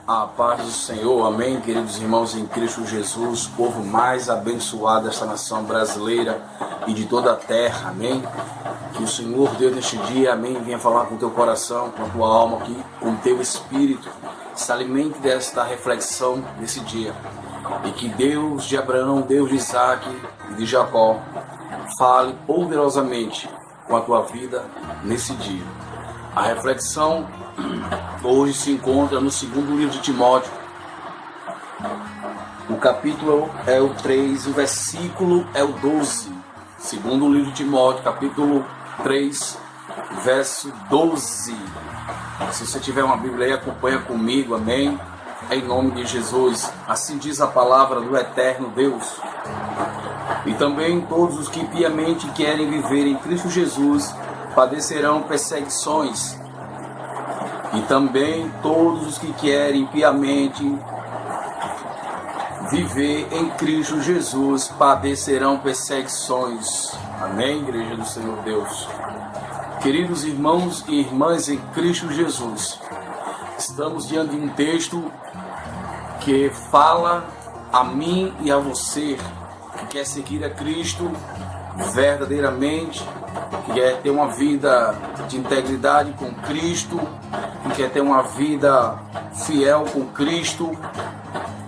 A paz do Senhor, amém, queridos irmãos em Cristo Jesus, povo mais abençoado desta nação brasileira e de toda a terra, amém. Que o Senhor Deus neste dia, amém, venha falar com o teu coração, com a tua alma, com o teu espírito, se alimente desta reflexão nesse dia. E que Deus de Abraão, Deus de Isaac e de Jacó, fale poderosamente com a tua vida nesse dia. A reflexão hoje se encontra no segundo livro de Timóteo. O capítulo é o 3, o versículo é o 12. Segundo livro de Timóteo, capítulo 3, verso 12. Se você tiver uma Bíblia aí, acompanha comigo, amém? Em nome de Jesus. Assim diz a palavra do eterno Deus. E também todos os que piamente querem viver em Cristo Jesus padecerão perseguições. E também todos os que querem piamente viver em Cristo Jesus padecerão perseguições. Amém, igreja do Senhor Deus. Queridos irmãos e irmãs em Cristo Jesus, estamos diante de um texto que fala a mim e a você que quer seguir a Cristo verdadeiramente, que quer ter uma vida de integridade com Cristo, que quer ter uma vida fiel com Cristo,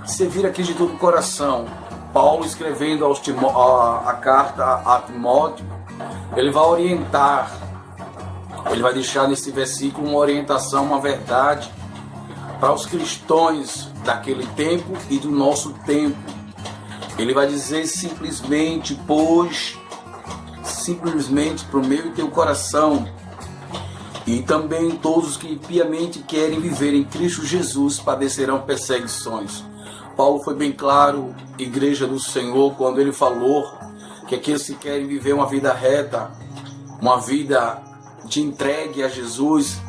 servir a Cristo de todo o coração. Paulo, escrevendo a carta a Timóteo, ele vai orientar, ele vai deixar nesse versículo uma orientação, uma verdade para os cristãos daquele tempo e do nosso tempo. Ele vai dizer simplesmente, pois para o meu e teu coração, e também todos os que piamente querem viver em Cristo Jesus padecerão perseguições. Paulo foi bem claro, igreja do Senhor, quando ele falou que aqueles que querem viver uma vida reta, uma vida de entregue a Jesus,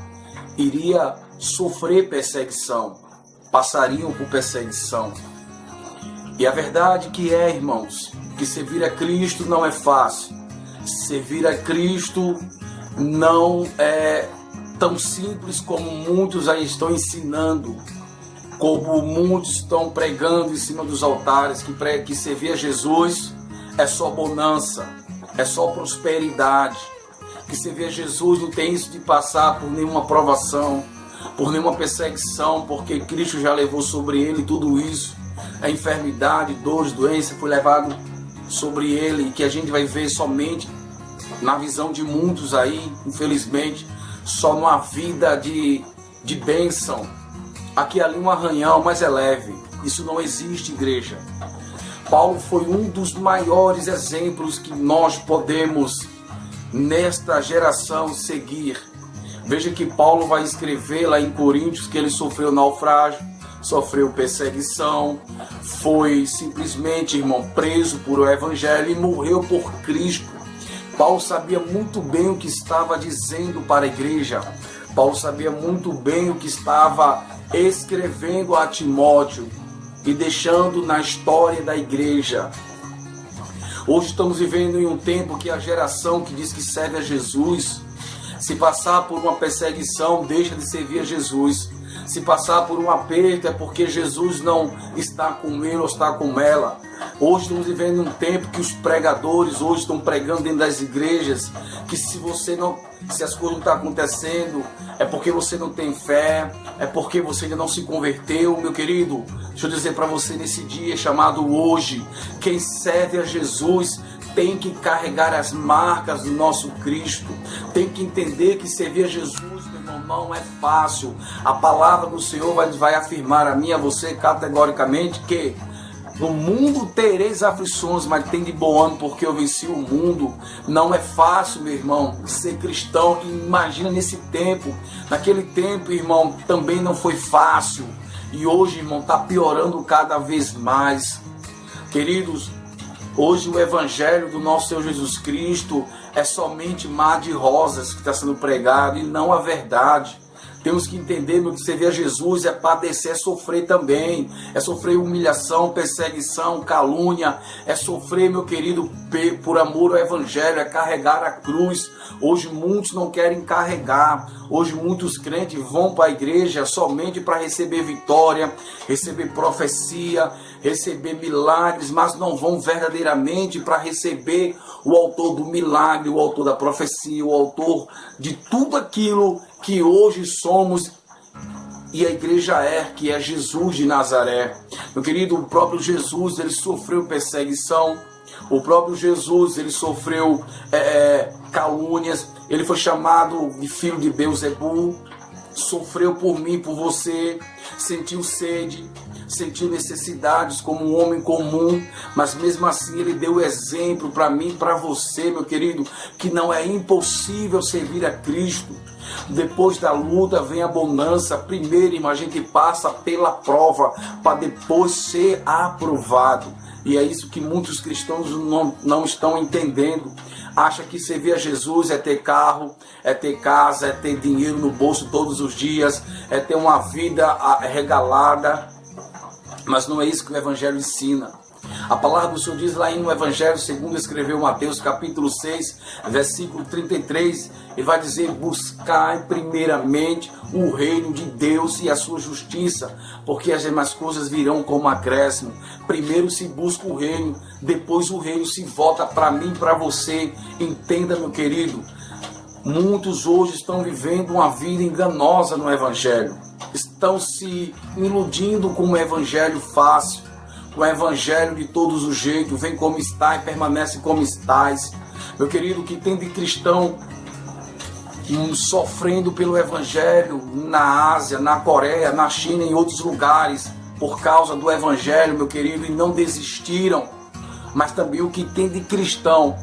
iria sofrer perseguição, passariam por perseguição. E a verdade que é, irmãos, que servir a Cristo não é fácil. Servir a Cristo não é tão simples como muitos aí estão ensinando, como muitos estão pregando em cima dos altares, que servir a Jesus é só bonança, é só prosperidade, que servir a Jesus não tem isso de passar por nenhuma provação, por nenhuma perseguição, porque Cristo já levou sobre ele tudo isso. A enfermidade, dores, doença foi levado sobre ele, e que a gente vai ver somente na visão de muitos aí, infelizmente, só numa vida de bênção. Aqui e ali um arranhão, mas é leve. Isso não existe, igreja. Paulo foi um dos maiores exemplos que nós podemos, nesta geração, seguir. Veja que Paulo vai escrever lá em Coríntios que ele sofreu naufrágio, sofreu perseguição, foi simplesmente, irmão, preso por o Evangelho e morreu por Cristo. Paulo sabia muito bem o que estava dizendo para a igreja. Paulo sabia muito bem o que estava escrevendo a Timóteo e deixando na história da igreja. Hoje estamos vivendo em um tempo que a geração que diz que serve a Jesus, se passar por uma perseguição, deixa de servir a Jesus. Se passar por um aperto é porque Jesus não está com ele ou está com ela. Hoje estamos vivendo um tempo que os pregadores hoje estão pregando dentro das igrejas que se as coisas não estão acontecendo é porque você não tem fé, é porque você ainda não se converteu. Meu querido, deixa eu dizer para você nesse dia chamado hoje, quem serve a Jesus tem que carregar as marcas do nosso Cristo, tem que entender que servir a Jesus, meu irmão, não é fácil. A palavra do Senhor vai afirmar a mim e a você categoricamente que no mundo tereis aflições, mas tem de bom ânimo, porque eu venci o mundo. Não é fácil, meu irmão, ser cristão. Imagina nesse tempo, naquele tempo, irmão, também não foi fácil. E hoje, irmão, está piorando cada vez mais. Queridos, hoje o Evangelho do nosso Senhor Jesus Cristo é somente mar de rosas que está sendo pregado e não a verdade. Temos que entender, meu, que servir a Jesus é padecer, é sofrer também. É sofrer humilhação, perseguição, calúnia. É sofrer, meu querido, por amor ao Evangelho, é carregar a cruz. Hoje muitos não querem carregar. Hoje muitos crentes vão para a igreja somente para receber vitória, receber profecia, receber milagres, mas não vão verdadeiramente para receber o autor do milagre, o autor da profecia, o autor de tudo aquilo que hoje somos e a igreja que é Jesus de Nazaré. Meu querido, o próprio Jesus, ele sofreu perseguição, o próprio Jesus, ele sofreu calúnias, ele foi chamado de filho de Beelzebul, sofreu por mim, por você, sentiu sede, sentiu necessidades como um homem comum, mas mesmo assim ele deu exemplo para mim e para você, meu querido, que não é impossível servir a Cristo. Depois da luta vem a bonança. Primeiro, irmão, a gente passa pela prova para depois ser aprovado. E é isso que muitos cristãos não estão entendendo. Acha que servir a Jesus é ter carro, é ter casa, é ter dinheiro no bolso todos os dias, é ter uma vida regalada. Mas não é isso que o Evangelho ensina. A palavra do Senhor diz lá no Evangelho, segundo escreveu Mateus, capítulo 6, versículo 33, ele vai dizer: buscai primeiramente o reino de Deus e a sua justiça, porque as demais coisas virão como acréscimo. Primeiro se busca o reino, depois o reino se volta para mim e para você. Entenda, meu querido, muitos hoje estão vivendo uma vida enganosa no Evangelho, estão se iludindo com um Evangelho fácil, com o Evangelho de todos os jeitos, vem como está e permanece como estás. Meu querido, que tem de cristão sofrendo pelo Evangelho na Ásia, na Coreia, na China, em outros lugares, por causa do Evangelho, meu querido, e não desistiram. Mas também o que tem de cristão,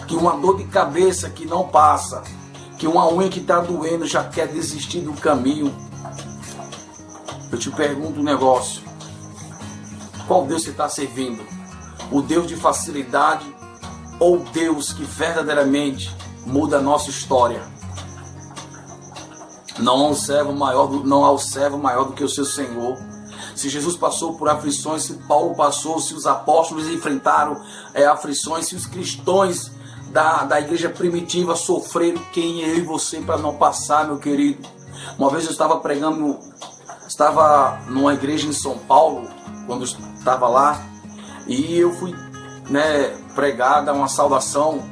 que uma dor de cabeça que não passa, que uma unha que está doendo já quer desistir do caminho. Eu te pergunto um negócio: qual Deus você está servindo? O Deus de facilidade ou Deus que verdadeiramente muda a nossa história? Não há um servo maior do que o seu Senhor. Se Jesus passou por aflições, se Paulo passou, se os apóstolos enfrentaram aflições, se os cristãos da igreja primitiva sofreram, quem é eu e você para não passar, meu querido? Uma vez eu estava pregando, estava numa igreja em São Paulo, quando estava lá, e eu fui pregar, dar uma saudação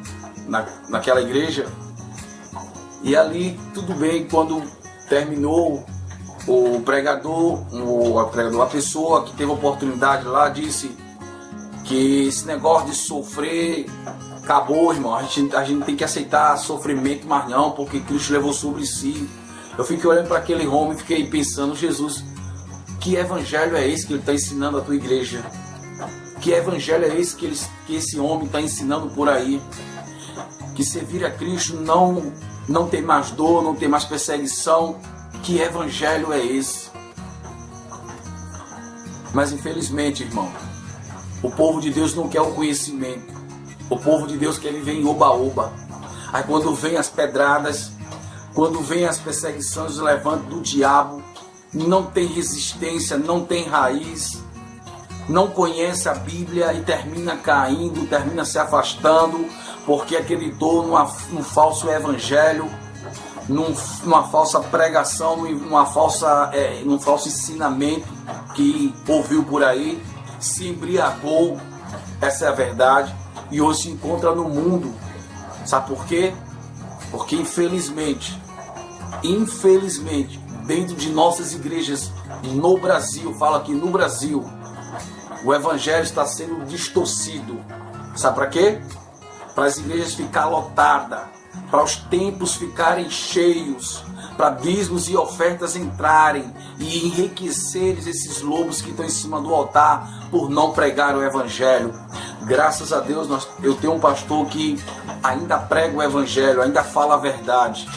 naquela igreja. E ali, tudo bem, quando terminou, o pregador, a pessoa que teve a oportunidade lá, disse que esse negócio de sofrer acabou, irmão. A gente não tem que aceitar sofrimento mais não, porque Cristo levou sobre si. Eu fiquei olhando para aquele homem e fiquei pensando: Jesus, que evangelho é esse que ele está ensinando à tua igreja? Que evangelho é esse que esse homem está ensinando por aí? Que servir a Cristo não tem mais dor, não tem mais perseguição. Que evangelho é esse? Mas infelizmente, irmão, o povo de Deus não quer o conhecimento. O povo de Deus quer viver em oba-oba. Aí quando vem as pedradas, quando vem as perseguições, o levante do diabo, não tem resistência, não tem raiz, não conhece a Bíblia e termina caindo, termina se afastando, porque acreditou num falso evangelho, numa falsa pregação, num falso ensinamento que ouviu por aí, se embriagou, essa é a verdade, e hoje se encontra no mundo. Sabe por quê? Porque infelizmente, dentro de nossas igrejas no Brasil, falo aqui no Brasil, o evangelho está sendo distorcido. Sabe para quê? Para as igrejas ficarem lotadas, para os templos ficarem cheios, para dízimos e ofertas entrarem e enriquecerem esses lobos que estão em cima do altar por não pregar o evangelho. Graças a Deus eu tenho um pastor que ainda prega o evangelho, ainda fala a verdade.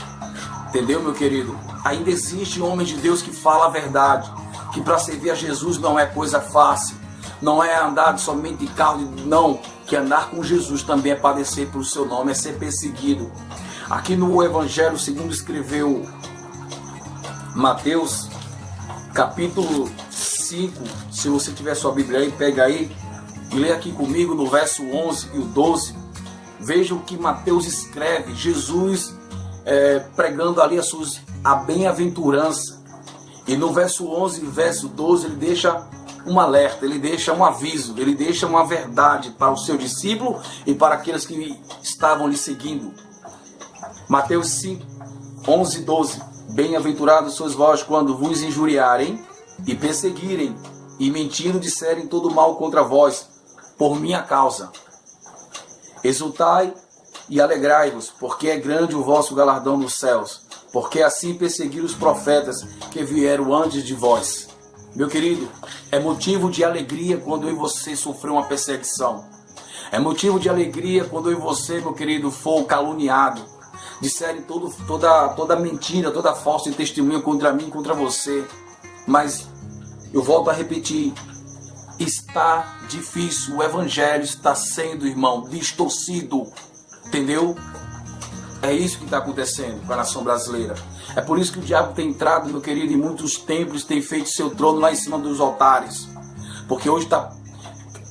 Entendeu, meu querido? Ainda existe homem de Deus que fala a verdade, que para servir a Jesus não é coisa fácil, não é andar somente de carro, não, que andar com Jesus também é padecer pelo seu nome, é ser perseguido. Aqui no Evangelho, segundo escreveu Mateus capítulo 5, se você tiver sua Bíblia aí, pega aí e lê aqui comigo no verso 11 e o 12. Veja o que Mateus escreve, Jesus pregando ali a bem-aventurança. E no verso 11 e verso 12 ele deixa um alerta, ele deixa um aviso, ele deixa uma verdade para o seu discípulo e para aqueles que estavam lhe seguindo. Mateus 5, 11 e 12. Bem-aventurados sois vós quando vos injuriarem e perseguirem e mentindo disserem todo mal contra vós, por minha causa. Exultai e alegrai-vos, porque é grande o vosso galardão nos céus, porque assim perseguiram os profetas que vieram antes de vós. Meu querido, é motivo de alegria quando eu e você sofreu uma perseguição. É motivo de alegria quando eu e você, meu querido, for caluniado. Disserem toda mentira, toda falsa testemunha contra mim, contra você. Mas eu volto a repetir, está difícil, o evangelho está sendo, irmão, distorcido, entendeu? É isso que está acontecendo com a nação brasileira. É por isso que o diabo tem entrado, meu querido, em muitos templos, tem feito seu trono lá em cima dos altares. Porque hoje está,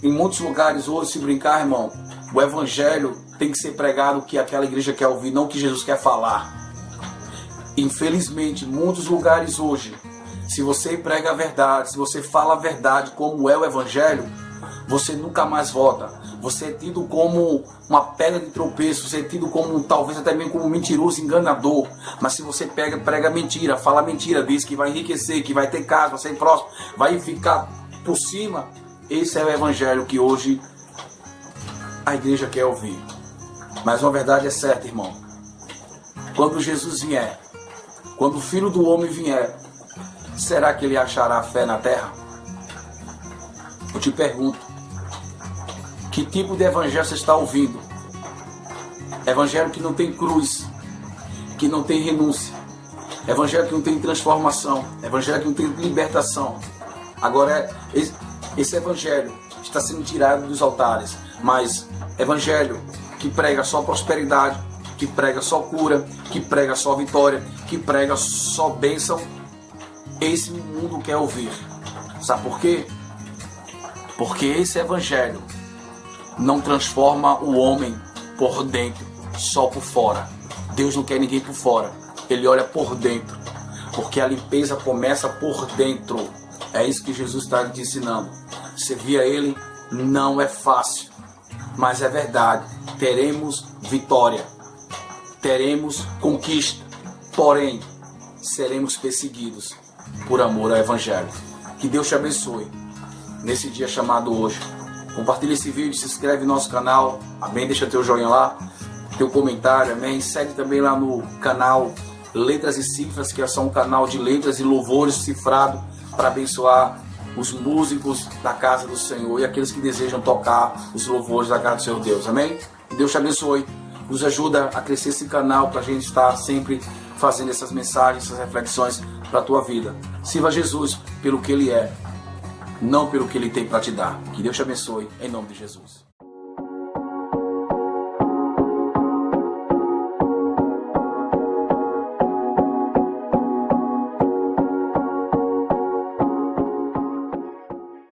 em muitos lugares, hoje, se brincar, irmão, o evangelho tem que ser pregado o que aquela igreja quer ouvir, não o que Jesus quer falar. Infelizmente, em muitos lugares hoje, se você prega a verdade, se você fala a verdade como é o evangelho, você nunca mais volta. Você é tido como uma pedra de tropeço, você é tido como, talvez até mesmo como mentiroso, enganador. Mas se você prega mentira, fala mentira, diz que vai enriquecer, que vai ter casa, vai ser próximo, vai ficar por cima, esse é o evangelho que hoje a igreja quer ouvir. Mas uma verdade é certa, irmão. Quando Jesus vier, quando o Filho do Homem vier, será que ele achará fé na terra? Eu te pergunto, que tipo de evangelho você está ouvindo? Evangelho que não tem cruz, que não tem renúncia, evangelho que não tem transformação, evangelho que não tem libertação. Agora, esse evangelho está sendo tirado dos altares, mas evangelho que prega só prosperidade, que prega só cura, que prega só vitória, que prega só bênção, esse mundo quer ouvir. Sabe por quê? Porque esse evangelho não transforma o homem por dentro, só por fora. Deus não quer ninguém por fora, Ele olha por dentro, porque a limpeza começa por dentro. É isso que Jesus está te ensinando. Servir a Ele não é fácil, mas é verdade. Teremos vitória, teremos conquista, porém seremos perseguidos por amor ao Evangelho. Que Deus te abençoe nesse dia chamado hoje. Compartilha esse vídeo, se inscreve no nosso canal, amém? Deixa teu joinha lá, teu comentário, amém? Segue também lá no canal Letras e Cifras, que é só um canal de letras e louvores cifrado para abençoar os músicos da casa do Senhor e aqueles que desejam tocar os louvores da casa do Senhor Deus, amém? Que Deus te abençoe, nos ajuda a crescer esse canal para a gente estar sempre fazendo essas mensagens, essas reflexões para a tua vida. Sirva Jesus pelo que Ele é, não pelo que Ele tem para te dar. Que Deus te abençoe, em nome de Jesus.